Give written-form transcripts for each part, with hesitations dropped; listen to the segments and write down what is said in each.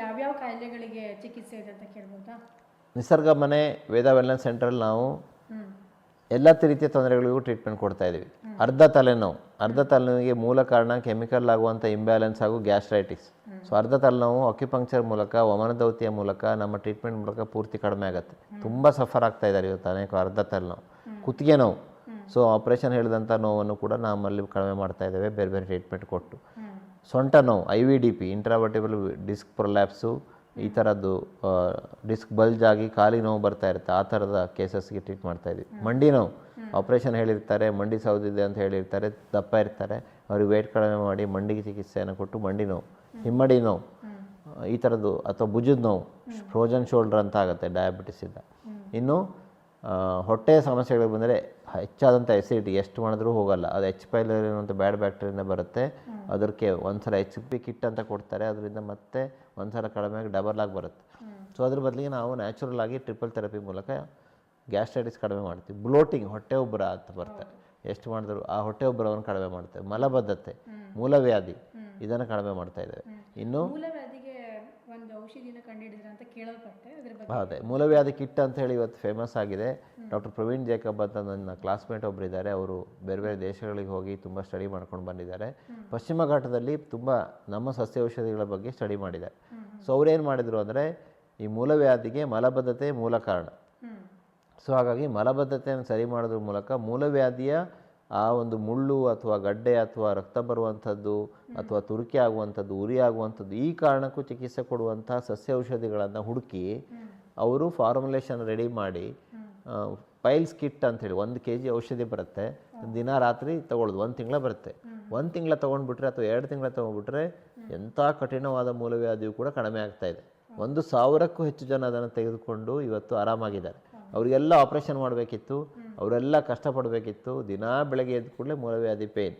ಯಾವ್ಯಾವ ಕಾಯಿಲೆಗಳಿಗೆ ಚಿಕಿತ್ಸೆ ಇದೆ ಅಂತ ಕೇಳ್ಬೋದಾ? ನಿಸರ್ಗ ಮನೆ ವೇದ ವೆಲ್ನೆಸ್ ಸೆಂಟ್ರಲ್ಲಿ ನಾವು ಎಲ್ಲ ರೀತಿಯ ತೊಂದರೆಗಳಿಗೂ ಟ್ರೀಟ್ಮೆಂಟ್ ಕೊಡ್ತಾ ಇದ್ದೀವಿ. ಅರ್ಧ ತಲೆನೋವಿಗೆ ಮೂಲ ಕಾರಣ ಕೆಮಿಕಲ್ ಆಗುವಂಥ ಇಂಬ್ಯಾಲೆನ್ಸ್ ಹಾಗೂ ಗ್ಯಾಸ್ಟ್ರೈಟಿಸ್. ಸೊ ಅರ್ಧ ತಲೆನೋವು ಅಕ್ಯುಪಂಕ್ಚರ್ ಮೂಲಕ, ವಮನದೌತಿಯ ಮೂಲಕ, ನಮ್ಮ ಟ್ರೀಟ್ಮೆಂಟ್ ಮೂಲಕ ಪೂರ್ತಿ ಕಡಿಮೆ ಆಗುತ್ತೆ. ತುಂಬ ಸಫರ್ ಆಗ್ತಾ ಇದ್ದಾರೆ ಇವತ್ತು ಅನೇಕ ಅರ್ಧ ತಲೆನೋವು. ಕುತ್ತಿಗೆ ನೋವು, ಸೊ ಆಪ್ರೇಷನ್ ಹೇಳಿದಂಥ ನೋವನ್ನು ಕೂಡ ನಮ್ಮಲ್ಲಿ ಕಡಿಮೆ ಮಾಡ್ತಾ ಇದ್ದೇವೆ ಬೇರೆ ಬೇರೆ ಟ್ರೀಟ್ಮೆಂಟ್ ಕೊಟ್ಟು. ಸೊಂಟ ನೋವು, IVDP ಇಂಟ್ರಾವರ್ಟಿಬಲ್ ಡಿಸ್ಕ್ ಪ್ರೊಲ್ಯಾಪ್ಸು, ಈ ಥರದ್ದು ಡಿಸ್ಕ್ ಬಲ್ಜ್ ಆಗಿ ಖಾಲಿ ನೋವು ಬರ್ತಾ ಇರುತ್ತೆ, ಆ ಥರದ ಕೇಸಸ್ಗೆ ಟ್ರೀಟ್ ಮಾಡ್ತಾ ಇದ್ವಿ. ಮಂಡಿ ನೋವು, ಆಪ್ರೇಷನ್ ಹೇಳಿರ್ತಾರೆ, ಮಂಡಿ ಸೌದಿದೆ ಅಂತ ಹೇಳಿರ್ತಾರೆ, ದಪ್ಪ ಇರ್ತಾರೆ, ಅವ್ರಿಗೆ ವೇಟ್ ಕಡಿಮೆ ಮಾಡಿ ಮಂಡಿಗೆ ಚಿಕಿತ್ಸೆಯನ್ನು ಕೊಟ್ಟು ಮಂಡಿ ನೋವು, ಹಿಮ್ಮಡಿ ನೋವು ಈ ಥರದ್ದು, ಅಥವಾ ಭುಜದ ನೋವು, ಫ್ರೋಜನ್ ಶೋಲ್ಡರ್ ಅಂತ ಆಗುತ್ತೆ ಡಯಾಬಿಟಿಸಿಂದ. ಇನ್ನು ಹೊಟ್ಟೆಯ ಸಮಸ್ಯೆಗಳಿಗೆ ಬಂದರೆ ಹೆಚ್ಚಾದಂಥ ಎಸಿಡಿಟಿ ಎಷ್ಟು ಮಾಡಿದ್ರೂ ಹೋಗಲ್ಲ, ಅದು H. ಪೈಲರಿ ಅನ್ನುವಂಥ ಬ್ಯಾಡ್ ಬ್ಯಾಕ್ಟೀರಿಯಿಂದ ಬರುತ್ತೆ. ಅದಕ್ಕೆ ಒಂದ್ಸಲ HP ಕಿಟ್ ಅಂತ ಕೊಡ್ತಾರೆ, ಅದರಿಂದ ಮತ್ತೆ ಒಂದ್ಸಲ ಕಡಿಮೆ ಆಗಿ ಡಬಲ್ ಆಗಿ ಬರುತ್ತೆ. ಸೊ ಅದ್ರ ಬದಲಿಗೆ ನಾವು ನ್ಯಾಚುರಲ್ ಆಗಿ ಟ್ರಿಪಲ್ ಥೆರಪಿ ಮೂಲಕ ಗ್ಯಾಸ್ಟ್ರೈಟಿಸ್ ಕಡಿಮೆ ಮಾಡ್ತೀವಿ. ಬ್ಲೋಟಿಂಗ್, ಹೊಟ್ಟೆ ಉಬ್ಬರ ಅಂತ ಬರ್ತಾರೆ, ಎಷ್ಟು ಮಾಡಿದ್ರು ಆ ಹೊಟ್ಟೆ ಉಬ್ಬರವನ್ನು ಕಡಿಮೆ ಮಾಡ್ತೇವೆ. ಮಲಬದ್ಧತೆ, ಮೂಲವ್ಯಾಧಿ, ಇದನ್ನು ಕಡಿಮೆ ಮಾಡ್ತಾ ಇದ್ದೇವೆ. ಇನ್ನು ಅದೇ ಮೂಲವ್ಯಾಧಿ ಕಿಟ್ ಅಂತ ಹೇಳಿ ಇವತ್ತು ಫೇಮಸ್ ಆಗಿದೆ. ಡಾಕ್ಟರ್ ಪ್ರವೀಣ್ ಜೇಕಬ್ ಅಂತ ನನ್ನ ಕ್ಲಾಸ್ಮೇಟ್ ಒಬ್ಬರು ಇದ್ದಾರೆ, ಅವರು ಬೇರೆ ಬೇರೆ ದೇಶಗಳಿಗೆ ಹೋಗಿ ತುಂಬ ಸ್ಟಡಿ ಮಾಡ್ಕೊಂಡು ಬಂದಿದ್ದಾರೆ. ಪಶ್ಚಿಮ ಘಟ್ಟದಲ್ಲಿ ತುಂಬ ನಮ್ಮ ಸಸ್ಯ ಔಷಧಿಗಳ ಬಗ್ಗೆ ಸ್ಟಡಿ ಮಾಡಿದ್ದಾರೆ. ಸೊ ಅವ್ರೇನು ಮಾಡಿದರು ಅಂದರೆ, ಈ ಮೂಲವ್ಯಾಧಿಗೆ ಮಲಬದ್ಧತೆ ಮೂಲ ಕಾರಣ. ಸೊ ಹಾಗಾಗಿ ಮಲಬದ್ಧತೆಯನ್ನು ಸರಿ ಮಾಡೋದ್ರ ಮೂಲಕ ಮೂಲವ್ಯಾಧಿಯ ಆ ಒಂದು ಮುಳ್ಳು ಅಥವಾ ಗಡ್ಡೆ ಅಥವಾ ರಕ್ತ ಬರುವಂಥದ್ದು ಅಥವಾ ತುರಿಕೆ ಆಗುವಂಥದ್ದು, ಉರಿ ಆಗುವಂಥದ್ದು, ಈ ಕಾರಣಕ್ಕೂ ಚಿಕಿತ್ಸೆ ಕೊಡುವಂಥ ಸಸ್ಯ ಔಷಧಿಗಳನ್ನು ಹುಡುಕಿ ಅವರು ಫಾರ್ಮುಲೇಷನ್ ರೆಡಿ ಮಾಡಿ ಪೈಲ್ಸ್ ಕಿಟ್ ಅಂಥೇಳಿ 1 kg ಔಷಧಿ ಬರುತ್ತೆ. ದಿನ ರಾತ್ರಿ ತೊಗೊಳ್ಳೋದು 1 ತಿಂಗಳ ಬರುತ್ತೆ. 1 ತಿಂಗಳ ತೊಗೊಂಡ್ಬಿಟ್ರೆ ಅಥವಾ 2 ತಿಂಗಳ ತೊಗೊಂಡ್ಬಿಟ್ರೆ ಎಂಥ ಕಠಿಣವಾದ ಮೂಲವ್ಯಾಧಿಯು ಕೂಡ ಕಡಿಮೆ ಆಗ್ತಾಯಿದೆ. 1,000ಕ್ಕೂ ಹೆಚ್ಚು ಜನ ಅದನ್ನು ತೆಗೆದುಕೊಂಡು ಇವತ್ತು ಆರಾಮಾಗಿದ್ದಾರೆ. ಅವರಿಗೆಲ್ಲ ಆಪ್ರೇಷನ್ ಮಾಡಬೇಕಿತ್ತು, ಅವರೆಲ್ಲ ಕಷ್ಟಪಡಬೇಕಿತ್ತು. ದಿನ ಬೆಳಗ್ಗೆ ಎದ್ದ ಕೂಡಲೇ ಮೂಲವ್ಯಾಧಿ ಪೇಯ್ನ್.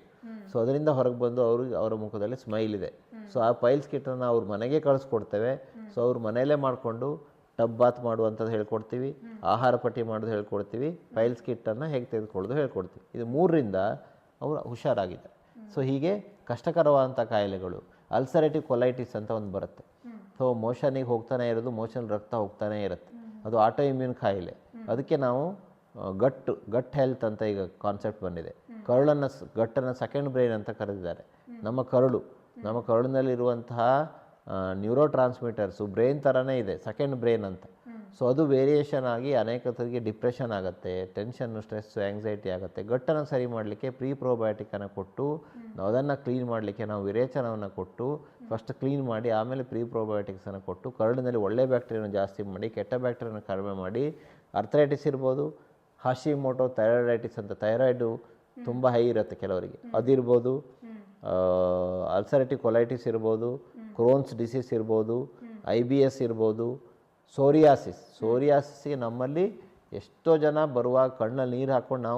ಸೊ ಅದರಿಂದ ಹೊರಗೆ ಬಂದು ಅವರ ಮುಖದಲ್ಲಿ ಸ್ಮೈಲ್ ಇದೆ. ಸೊ ಆ ಪೈಲ್ಸ್ ಕಿಟ್ಟನ್ನು ಅವ್ರ ಮನೆಗೆ ಕಳಿಸ್ಕೊಡ್ತೇವೆ. ಸೊ ಅವ್ರ ಮನೆಯಲ್ಲೇ ಮಾಡಿಕೊಂಡು ಟಬ್ ಬಾತ್ ಮಾಡುವಂಥದ್ದು ಹೇಳ್ಕೊಡ್ತೀವಿ, ಆಹಾರ ಪಟ್ಟಿ ಮಾಡೋದು ಹೇಳ್ಕೊಡ್ತೀವಿ, ಪೈಲ್ಸ್ ಕಿಟ್ಟನ್ನು ಹೇಗೆ ತೆಗೆದುಕೊಳ್ಳೋದು ಹೇಳ್ಕೊಡ್ತೀವಿ. ಇದು 3ರಿಂದ ಅವರು ಹುಷಾರಾಗಿದ್ದಾರೆ. ಸೊ ಹೀಗೆ ಕಷ್ಟಕರವಾದಂಥ ಕಾಯಿಲೆಗಳು, ಅಲ್ಸರೇಟಿವ್ ಕೊಲೈಟಿಸ್ ಅಂತ ಒಂದು ಬರುತ್ತೆ. ಸೊ ಮೋಷನಿಗೆ ಹೋಗ್ತಾನೆ ಇರೋದು, ಮೋಷನ್ ರಕ್ತ ಹೋಗ್ತಾನೆ ಇರುತ್ತೆ, ಅದು ಆಟೋ ಇಮ್ಯೂನ್ ಕಾಯಿಲೆ. ಅದಕ್ಕೆ ನಾವು ಗಟ್ ಹೆಲ್ತ್ ಅಂತ ಈಗ ಕಾನ್ಸೆಪ್ಟ್ ಬಂದಿದೆ. ಗಟ್ಟನ್ನು ಸೆಕೆಂಡ್ ಬ್ರೈನ್ ಅಂತ ಕರೆದಿದ್ದಾರೆ. ನಮ್ಮ ಕರುಳಿನಲ್ಲಿರುವಂತಹ ನ್ಯೂರೋ ಟ್ರಾನ್ಸ್ಮಿಟರ್ಸು ಬ್ರೈನ್ ಥರನೇ ಇದೆ, ಸೆಕೆಂಡ್ ಬ್ರೈನ್ ಅಂತ. ಸೊ ಅದು ವೇರಿಯೇಷನ್ ಆಗಿ ಅನೇಕರಿಗೆ ಡಿಪ್ರೆಷನ್ ಆಗುತ್ತೆ, ಟೆನ್ಷನ್ನು, ಸ್ಟ್ರೆಸ್ಸು, ಆ್ಯಂಗ್ಸೈಟಿ ಆಗುತ್ತೆ. ಗಟ್ಟನ್ನು ಸರಿ ಮಾಡಲಿಕ್ಕೆ ಪ್ರೀಪ್ರೋಬಯೋಟಿಕನ್ನು ಕೊಟ್ಟು, ಅದನ್ನು ಕ್ಲೀನ್ ಮಾಡಲಿಕ್ಕೆ ನಾವು ವಿರೇಚನವನ್ನು ಕೊಟ್ಟು, ಫಸ್ಟ್ ಕ್ಲೀನ್ ಮಾಡಿ ಆಮೇಲೆ ಪ್ರೀಪ್ರೋಬಯೋಟಿಕ್ಸನ್ನು ಕೊಟ್ಟು, ಕರುಳಿನಲ್ಲಿ ಒಳ್ಳೆ ಬ್ಯಾಕ್ಟೀರಿಯಾನ ಜಾಸ್ತಿ ಮಾಡಿ ಕೆಟ್ಟ ಬ್ಯಾಕ್ಟೀರಿಯಾನ ಕಡಿಮೆ ಮಾಡಿ, ಅರ್ಥರೈಟಿಸ್ ಇರ್ಬೋದು, ಹಾಶಿಮೋಟೋ ಥೈರಾಯ್ಡೈಟಿಸ್ ಅಂತ, ಥೈರಾಯ್ಡು ತುಂಬ ಹೈ ಇರುತ್ತೆ ಕೆಲವರಿಗೆ, ಅದಿರ್ಬೋದು, ಅಲ್ಸರೇಟಿವ್ ಕೊಲೈಟಿಸ್ ಇರ್ಬೋದು, ಕ್ರೋನ್ಸ್ ಡಿಸೀಸ್ ಇರ್ಬೋದು, IBS ಇರ್ಬೋದು, ಸೋರಿಯಾಸಿಸ್ಗೆ ನಮ್ಮಲ್ಲಿ ಎಷ್ಟೋ ಜನ ಬರುವಾಗ ಕಣ್ಣಲ್ಲಿ ನೀರು ಹಾಕ್ಕೊಂಡು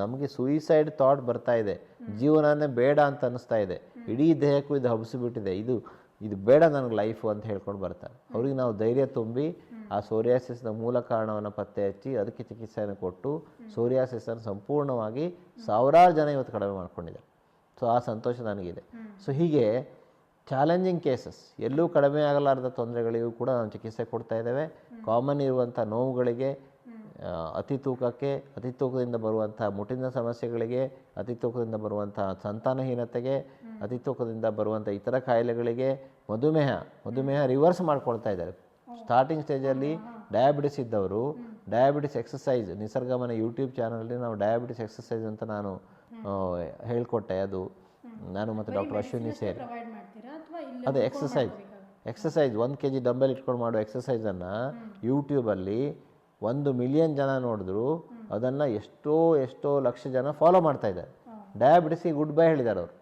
ನಮಗೆ ಸೂಯಿಸೈಡ್ ಥಾಟ್ ಬರ್ತಾ ಇದೆ, ಜೀವನನೇ ಬೇಡ ಅಂತ ಅನ್ನಿಸ್ತಾ ಇದೆ, ಇಡೀ ದೇಹಕ್ಕೂ ಇದು ಹಬ್ಸಿಬಿಟ್ಟಿದೆ, ಇದು ಬೇಡ ನನಗೆ ಲೈಫು ಅಂತ ಹೇಳ್ಕೊಂಡು ಬರ್ತಾರೆ. ಅವ್ರಿಗೆ ನಾವು ಧೈರ್ಯ ತುಂಬಿ ಆ ಸೋರಿಯಾಸಿಸ್ನ ಮೂಲ ಕಾರಣವನ್ನು ಪತ್ತೆ ಹಚ್ಚಿ ಅದಕ್ಕೆ ಚಿಕಿತ್ಸೆಯನ್ನು ಕೊಟ್ಟು ಸೋರಿಯಾಸಿಸನ್ನು ಸಂಪೂರ್ಣವಾಗಿ ಸಾವಿರಾರು ಜನ ಇವತ್ತು ಕಡಿಮೆ ಮಾಡ್ಕೊಂಡಿದ್ದಾರೆ. ಸೊ ಆ ಸಂತೋಷ ನನಗಿದೆ. ಸೊ ಹೀಗೆ ಚಾಲೆಂಜಿಂಗ್ ಕೇಸಸ್, ಎಲ್ಲೂ ಕಡಿಮೆ ಆಗಲಾರದ ತೊಂದರೆಗಳಿಗೂ ಕೂಡ ನಾವು ಚಿಕಿತ್ಸೆ ಕೊಡ್ತಾ ಇದ್ದೇವೆ. ಕಾಮನ್ ಇರುವಂಥ ನೋವುಗಳಿಗೆ, ಅತಿ ತೂಕದಿಂದ ಬರುವಂಥ ಮುಟ್ಟಿನ ಸಮಸ್ಯೆಗಳಿಗೆ, ಅತಿ ತೂಕದಿಂದ ಬರುವಂಥ ಸಂತಾನಹೀನತೆಗೆ, ಅತಿ ತೂಕದಿಂದ ಬರುವಂಥ ಇತರ ಕಾಯಿಲೆಗಳಿಗೆ, ಮಧುಮೇಹ ರಿವರ್ಸ್ ಮಾಡ್ಕೊಳ್ತಾ ಇದ್ದಾರೆ. ಸ್ಟಾರ್ಟಿಂಗ್ ಸ್ಟೇಜಲ್ಲಿ ಡಯಾಬಿಟಿಸ್ ಇದ್ದವರು ಡಯಾಬಿಟಿಸ್ ಎಕ್ಸಸೈಸ್, ನಿಸರ್ಗಮನ ಯೂಟ್ಯೂಬ್ ಚಾನಲಲ್ಲಿ ನಾವು ಡಯಾಬಿಟಿಸ್ ಎಕ್ಸಸೈಸ್ ಅಂತ ನಾನು ಹೇಳ್ಕೊಟ್ಟೆ. ಅದು ನಾನು ಮತ್ತು ಡಾಕ್ಟರ್ ಅಶ್ವಿನಿ ಸೇರಿ ಅದೇ ಎಕ್ಸಸೈಸ್ 1 kg ಡಂಬೆಲ್ ಇಟ್ಕೊಂಡು ಮಾಡೋ ಎಕ್ಸಸೈಸನ್ನು ಯೂಟ್ಯೂಬಲ್ಲಿ 1 ಮಿಲಿಯನ್ ಜನ ನೋಡಿದ್ರು, ಅದನ್ನು ಎಷ್ಟೋ ಲಕ್ಷ ಜನ ಫಾಲೋ ಮಾಡ್ತಾ ಇದ್ದಾರೆ. ಡಯಾಬಿಟಿಸ್ಗೆ ಗುಡ್ ಬೈ ಹೇಳಿದ್ದಾರೆ ಅವರು.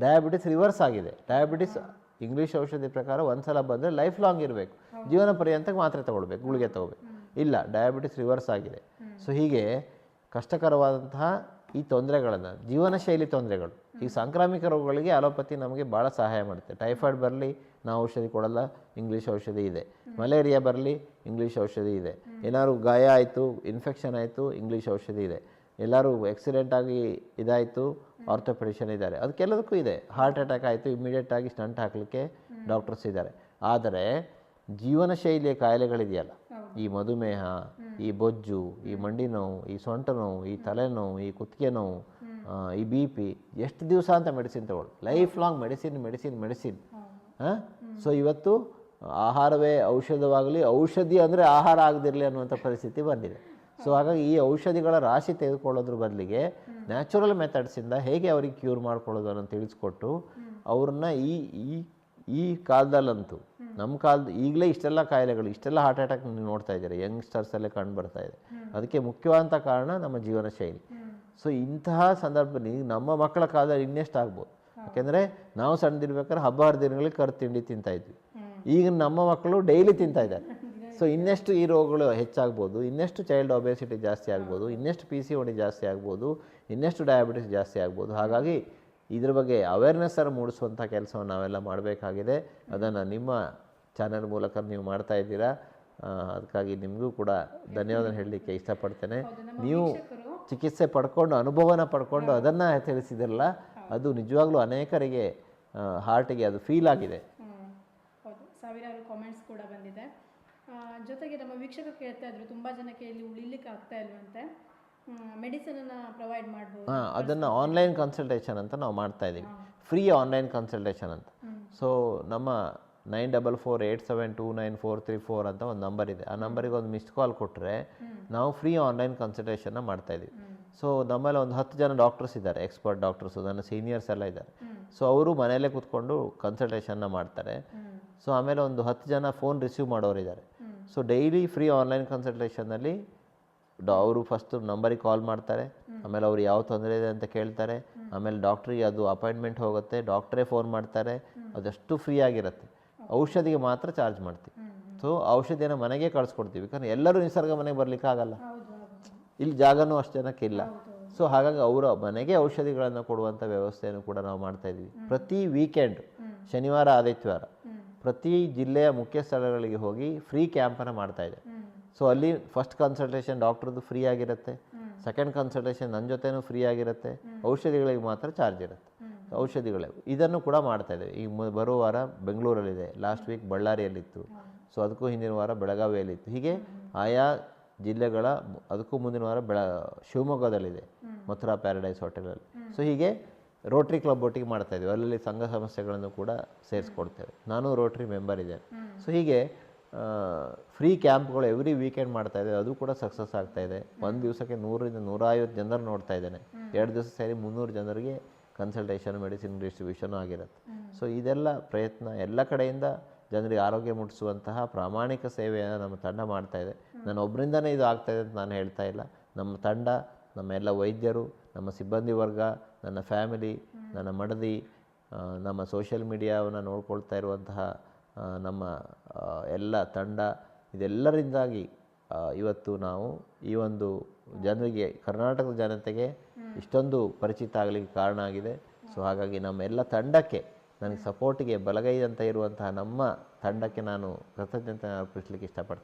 ಡಯಾಬಿಟಿಸ್ ರಿವರ್ಸ್ ಆಗಿದೆ. ಡಯಾಬಿಟಿಸ್ ಇಂಗ್ಲೀಷ್ ಔಷಧಿ ಪ್ರಕಾರ ಒಂದ್ಸಲ ಬಂದರೆ ಲೈಫ್ ಲಾಂಗ್ ಇರಬೇಕು, ಜೀವನ ಪರ್ಯಂತಕ್ಕೆ ಮಾತ್ರೆ ತಗೊಳ್ಬೇಕು, ಗುಳಿಗೆ ತಗೋಬೇಕು. ಇಲ್ಲ, ಡಯಾಬಿಟಿಸ್ ರಿವರ್ಸ್ ಆಗಿದೆ. ಸೊ ಹೀಗೆ ಕಷ್ಟಕರವಾದಂತಹ ಈ ತೊಂದರೆಗಳನ್ನು, ಜೀವನ ಶೈಲಿ ತೊಂದರೆಗಳು, ಈ ಸಾಂಕ್ರಾಮಿಕ ರೋಗಗಳಿಗೆ ಅಲೋಪತಿ ನಮಗೆ ಭಾಳ ಸಹಾಯ ಮಾಡುತ್ತೆ. ಟೈಫಾಯ್ಡ್ ಬರಲಿ ನಾವು ಔಷಧಿ ಕೊಡಲ್ಲ, ಇಂಗ್ಲೀಷ್ ಔಷಧಿ ಇದೆ. ಮಲೇರಿಯಾ ಬರಲಿ ಇಂಗ್ಲೀಷ್ ಔಷಧಿ ಇದೆ. ಏನಾದ್ರು ಗಾಯ ಆಯಿತು, ಇನ್ಫೆಕ್ಷನ್ ಆಯಿತು, ಇಂಗ್ಲೀಷ್ ಔಷಧಿ ಇದೆ. ಎಲ್ಲರೂ ಆಕ್ಸಿಡೆಂಟ್ ಆಗಿ ಇದಾಯಿತು, ಆರ್ಥೋಪೆಡಿಷನ್ ಇದ್ದಾರೆ, ಅದಕ್ಕೆಲ್ಲದಕ್ಕೂ ಇದೆ. ಹಾರ್ಟ್ ಅಟ್ಯಾಕ್ ಆಯಿತು, ಇಮಿಡಿಯೇಟಾಗಿ ಸ್ಟಂಟ್ ಹಾಕಲಿಕ್ಕೆ ಡಾಕ್ಟರ್ಸ್ ಇದ್ದಾರೆ. ಆದರೆ ಜೀವನ ಶೈಲಿಯ ಕಾಯಿಲೆಗಳಿದೆಯಲ್ಲ, ಈ ಮಧುಮೇಹ, ಈ ಬೊಜ್ಜು, ಈ ಮಂಡಿ ನೋವು, ಈ ಸೊಂಟ ನೋವು, ಈ ತಲೆನೋವು, ಈ ಕುತ್ತಿಗೆ ನೋವು, ಈ ಬಿ ಪಿ, ಎಷ್ಟು ದಿವಸ ಅಂತ ಮೆಡಿಸಿನ್ ತಗೊಳ್ಳಿ, ಲೈಫ್ ಲಾಂಗ್ ಮೆಡಿಸಿನ್. ಸೊ ಇವತ್ತು ಆಹಾರವೇ ಔಷಧವಾಗಲಿ, ಔಷಧಿ ಅಂದರೆ ಆಹಾರ ಆಗದಿರಲಿ ಅನ್ನುವಂಥ ಪರಿಸ್ಥಿತಿ ಬಂದಿದೆ. ಸೊ ಹಾಗಾಗಿ ಈ ಔಷಧಿಗಳ ರಾಶಿ ತೆಗೆದುಕೊಳ್ಳೋದ್ರ ಬದಲಿಗೆ ನ್ಯಾಚುರಲ್ ಮೆಥಡ್ಸಿಂದ ಹೇಗೆ ಅವ್ರಿಗೆ ಕ್ಯೂರ್ ಮಾಡ್ಕೊಳ್ಳೋದು ಅನ್ನೋ ತಿಳಿಸ್ಕೊಟ್ಟು ಅವ್ರನ್ನ ಈ ಕಾಲದಲ್ಲಂತೂ, ನಮ್ಮ ಕಾಲದ ಈಗಲೇ ಇಷ್ಟೆಲ್ಲ ಕಾಯಿಲೆಗಳು, ಇಷ್ಟೆಲ್ಲ ಹಾರ್ಟ್ ಅಟ್ಯಾಕ್ ನೀವು ನೋಡ್ತಾ ಇದ್ದೀರಿ, ಯಂಗ್ಸ್ಟರ್ಸಲ್ಲೇ ಕಂಡು ಬರ್ತಾ ಇದೆ. ಅದಕ್ಕೆ ಮುಖ್ಯವಾದಂಥ ಕಾರಣ ನಮ್ಮ ಜೀವನ ಶೈಲಿ. ಸೊ ಇಂತಹ ಸಂದರ್ಭದಲ್ಲಿ ನಮ್ಮ ಮಕ್ಕಳ ಕಾಲದಲ್ಲಿ ಇನ್ನೆಷ್ಟು ಆಗ್ಬೋದು, ಯಾಕೆಂದರೆ ನಾವು ಸಣ್ಣದಿರ್ಬೇಕಾದ್ರೆ ಹಬ್ಬ ಹರಿದಿನಗಳಿಗೆ ಕರು ತಿಂಡಿ ತಿಂತಾಯಿದ್ವಿ. ಈಗ ನಮ್ಮ ಮಕ್ಕಳು ಡೈಲಿ ತಿಂತಾ ಇದ್ದಾರೆ. ಸೊ ಇನ್ನೆಷ್ಟು ಈ ರೋಗಗಳು ಹೆಚ್ಚಾಗ್ಬೋದು, ಇನ್ನೆಷ್ಟು ಚೈಲ್ಡ್ ಒಬೆಸಿಟಿ ಜಾಸ್ತಿ ಆಗ್ಬೋದು, ಇನ್ನೆಷ್ಟು PCOD ಜಾಸ್ತಿ ಆಗ್ಬೋದು, ಇನ್ನೆಷ್ಟು ಡಯಾಬಿಟಿಸ್ ಜಾಸ್ತಿ ಆಗ್ಬೋದು. ಹಾಗಾಗಿ ಇದ್ರ ಬಗ್ಗೆ ಅವೇರ್ನೆಸ್ಸನ್ನು ಮೂಡಿಸುವಂಥ ಕೆಲಸವನ್ನು ನಾವೆಲ್ಲ ಮಾಡಬೇಕಾಗಿದೆ. ಅದನ್ನು ನಿಮ್ಮ ಚಾನೆಲ್ ಮೂಲಕ ನೀವು ಮಾಡ್ತಾ ಇದ್ದೀರಾ. ಅದಕ್ಕಾಗಿ ನಿಮಗೂ ಕೂಡ ಧನ್ಯವಾದ ಹೇಳಲಿಕ್ಕೆ ಇಷ್ಟಪಡ್ತೇನೆ. ನೀವು ಚಿಕಿತ್ಸೆ ಪಡ್ಕೊಂಡು, ಅನುಭವನ ಪಡ್ಕೊಂಡು ಅದನ್ನು ತಿಳಿಸಿದಿರಲ್ಲ, ಅದು ನಿಜವಾಗ್ಲೂ ಅನೇಕರಿಗೆ ಹಾರ್ಟಿಗೆ ಅದು ಫೀಲ್ ಆಗಿದೆ. ಹೌದು, ಸಾವಿರಾರು ಕಾಮೆಂಟ್ಸ್ ಕೂಡ ಬಂದಿದೆ. ಜೊತೆಗೆ ನಮ್ಮ ವೀಕ್ಷಕರು ಕೇಳ್ತಾ ಇದ್ರು, ತುಂಬ ಜನಕ್ಕೆ ಇಲ್ಲಿ ಉಳಿಲಿಕ್ಕೆ ಆಗ್ತಾ ಇಲ್ವಂತೆ, ಮೆಡಿಸಿನನ್ನು ಪ್ರೊವೈಡ್ ಮಾಡ್ಬೋದು. ಅದನ್ನು ಆನ್ಲೈನ್ ಕನ್ಸಲ್ಟೇಷನ್ ಅಂತ ನಾವು ಮಾಡ್ತಾ ಇದ್ದೀವಿ, ಫ್ರೀ ಆನ್ಲೈನ್ ಕನ್ಸಲ್ಟೇಷನ್ ಅಂತ. ಸೊ ನಮ್ಮ 9448729434 ಅಂತ ಒಂದು ನಂಬರ್ ಇದೆ. ಆ ನಂಬರಿಗೆ ಒಂದು ಮಿಸ್ಡ್ ಕಾಲ್ ಕೊಟ್ಟರೆ ನಾವು ಫ್ರೀ ಆನ್ಲೈನ್ ಕನ್ಸಲ್ಟೇಷನ್ನ ಮಾಡ್ತಾಯಿದ್ದೀವಿ. ಸೊ ನಮ್ಮಲ್ಲಿ ಒಂದು 10 ಜನ ಡಾಕ್ಟರ್ಸ್ ಇದ್ದಾರೆ, ಎಕ್ಸ್ಪರ್ಟ್ ಡಾಕ್ಟರ್ಸು, ನನ್ನ ಸೀನಿಯರ್ಸ್ ಎಲ್ಲ ಇದ್ದಾರೆ. ಸೊ ಅವರು ಮನೆಯಲ್ಲೇ ಕೂತ್ಕೊಂಡು ಕನ್ಸಲ್ಟೇಷನ್ನ ಮಾಡ್ತಾರೆ. ಸೊ ಆಮೇಲೆ ಒಂದು 10 ಜನ ಫೋನ್ ರಿಸೀವ್ ಮಾಡೋರಿದ್ದಾರೆ. ಸೊ ಡೈಲಿ ಫ್ರೀ ಆನ್ಲೈನ್ ಕನ್ಸಲ್ಟೇಷನ್ನಲ್ಲಿ ಅವರು ಫಸ್ಟು ನಂಬರಿಗೆ ಕಾಲ್ ಮಾಡ್ತಾರೆ, ಆಮೇಲೆ ಅವ್ರು ಯಾವ ತೊಂದರೆ ಇದೆ ಅಂತ ಕೇಳ್ತಾರೆ, ಆಮೇಲೆ ಡಾಕ್ಟ್ರಿಗೆ ಅದು ಅಪಾಯಿಂಟ್ಮೆಂಟ್ ಹೋಗುತ್ತೆ, ಡಾಕ್ಟ್ರೇ ಫೋನ್ ಮಾಡ್ತಾರೆ. ಅದಷ್ಟು ಫ್ರೀ ಆಗಿರುತ್ತೆ. ಔಷಧಿಗೆ ಮಾತ್ರ ಚಾರ್ಜ್ ಮಾಡ್ತೀವಿ. ಸೊ ಔಷಧಿಯನ್ನು ಮನೆಗೆ ಕಳಿಸ್ಕೊಡ್ತೀವಿ, ಯಾಕಂದರೆ ಎಲ್ಲರೂ ನಿಸರ್ಗ ಮನೆಗೆ ಬರಲಿಕ್ಕಾಗಲ್ಲ, ಇಲ್ಲಿ ಜಾಗನೂ ಅಷ್ಟು ಜನಕ್ಕೆ ಇಲ್ಲ. ಸೊ ಹಾಗಾಗಿ ಅವರ ಮನೆಗೆ ಔಷಧಿಗಳನ್ನು ಕೊಡುವಂಥ ವ್ಯವಸ್ಥೆಯನ್ನು ಕೂಡ ನಾವು ಮಾಡ್ತಾಯಿದ್ವಿ. ಪ್ರತಿ ವೀಕೆಂಡ್, ಶನಿವಾರ ಆದಿತ್ಯವಾರ, ಪ್ರತಿ ಜಿಲ್ಲೆಯ ಮುಖ್ಯ ಸ್ಥಳಗಳಿಗೆ ಹೋಗಿ ಫ್ರೀ ಕ್ಯಾಂಪನ್ನು ಮಾಡ್ತಾಯಿದೆ. ಸೊ ಅಲ್ಲಿ ಫಸ್ಟ್ ಕನ್ಸಲ್ಟೇಷನ್ ಡಾಕ್ಟ್ರದ್ದು ಫ್ರೀ ಆಗಿರುತ್ತೆ, ಸೆಕೆಂಡ್ ಕನ್ಸಲ್ಟೇಷನ್ ನನ್ನ ಜೊತೆನೂ ಫ್ರೀ ಆಗಿರುತ್ತೆ, ಔಷಧಿಗಳಿಗೆ ಮಾತ್ರ ಚಾರ್ಜ್ ಇರುತ್ತೆ. ಔಷಧಿಗಳೇ ಇದನ್ನು ಕೂಡ ಮಾಡ್ತಾಯಿದ್ದೇವೆ. ಈಗ ಬರೋ ವಾರ ಬೆಂಗಳೂರಲ್ಲಿದೆ, ಲಾಸ್ಟ್ ವೀಕ್ ಬಳ್ಳಾರಿಯಲ್ಲಿತ್ತು, ಸೊ ಅದಕ್ಕೂ ಹಿಂದಿನ ವಾರ ಬೆಳಗಾವಿಯಲ್ಲಿತ್ತು. ಹೀಗೆ ಆಯಾ ಜಿಲ್ಲೆಗಳ, ಅದಕ್ಕೂ ಮುಂದಿನ ವಾರ ಶಿವಮೊಗ್ಗದಲ್ಲಿದೆ, ಮಥುರಾ ಪ್ಯಾರಡೈಸ್ ಹೋಟೆಲಲ್ಲಿ. ಸೊ ಹೀಗೆ ರೋಟ್ರಿ ಕ್ಲಬ್ ಒಟ್ಟಿಗೆ ಮಾಡ್ತಾಯಿದ್ದೀವಿ, ಅಲ್ಲಿ ಸಂಘ ಸಮಸ್ಯೆಗಳನ್ನು ಕೂಡ ಸೇರಿಸ್ಕೊಡ್ತೇವೆ. ನಾನು ರೋಟ್ರಿ ಮೆಂಬರ್ ಇದ್ದೇನೆ. ಸೊ ಹೀಗೆ ಫ್ರೀ ಕ್ಯಾಂಪ್ಗಳು ಎವ್ರಿ ವೀಕೆಂಡ್ ಮಾಡ್ತಾಯಿದ್ದೇವೆ, ಅದು ಕೂಡ ಸಕ್ಸಸ್ ಆಗ್ತಾಯಿದೆ. ಒಂದು ದಿವಸಕ್ಕೆ 100ರಿಂದ 150 ಜನರು ನೋಡ್ತಾ ಇದ್ದೇನೆ. 2 ದಿವಸ ಸೇರಿ 300 ಜನರಿಗೆ ಕನ್ಸಲ್ಟೇಷನ್, ಮೆಡಿಸಿನ್ ಡಿಸ್ಟ್ರಿಬ್ಯೂಷನ್ ಆಗಿರುತ್ತೆ. ಸೊ ಇದೆಲ್ಲ ಪ್ರಯತ್ನ ಎಲ್ಲ ಕಡೆಯಿಂದ ಜನರಿಗೆ ಆರೋಗ್ಯ ಮುಟ್ಟಿಸುವಂತಹ ಪ್ರಾಮಾಣಿಕ ಸೇವೆಯನ್ನು ನಮ್ಮ ತಂಡ ಮಾಡ್ತಾಯಿದೆ. ನಾನು ಒಬ್ಬರಿಂದನೇ ಇದು ಆಗ್ತಾಯಿದೆ ಅಂತ ನಾನು ಹೇಳ್ತಾ ಇಲ್ಲ. ನಮ್ಮ ತಂಡ, ನಮ್ಮ ಎಲ್ಲ ವೈದ್ಯರು, ನಮ್ಮ ಸಿಬ್ಬಂದಿ ವರ್ಗ, ನನ್ನ ಫ್ಯಾಮಿಲಿ, ನನ್ನ ಮಡದಿ, ನಮ್ಮ ಸೋಷಿಯಲ್ ಮೀಡಿಯಾವನ್ನು ನೋಡ್ಕೊಳ್ತಾ ಇರುವಂತಹ ನಮ್ಮ ಎಲ್ಲ ತಂಡ, ಇದೆಲ್ಲರಿಂದಾಗಿ ಇವತ್ತು ನಾವು ಈ ಒಂದು ಜನರಿಗೆ, ಕರ್ನಾಟಕದ ಜನತೆಗೆ ಇಷ್ಟೊಂದು ಪರಿಚಿತ ಆಗಲಿಕ್ಕೆ ಕಾರಣ ಆಗಿದೆ. ಸೊ ಹಾಗಾಗಿ ನಮ್ಮ ಎಲ್ಲ ತಂಡಕ್ಕೆ, ನನಗೆ ಸಪೋರ್ಟಿಗೆ ಬಲಗೈ ಅಂತ ಇರುವಂತಹ ನಮ್ಮ ತಂಡಕ್ಕೆ ನಾನು ಕೃತಜ್ಞತೆ ಅರ್ಪಿಸಲಿಕ್ಕೆ ಇಷ್ಟಪಡ್ತೀನಿ.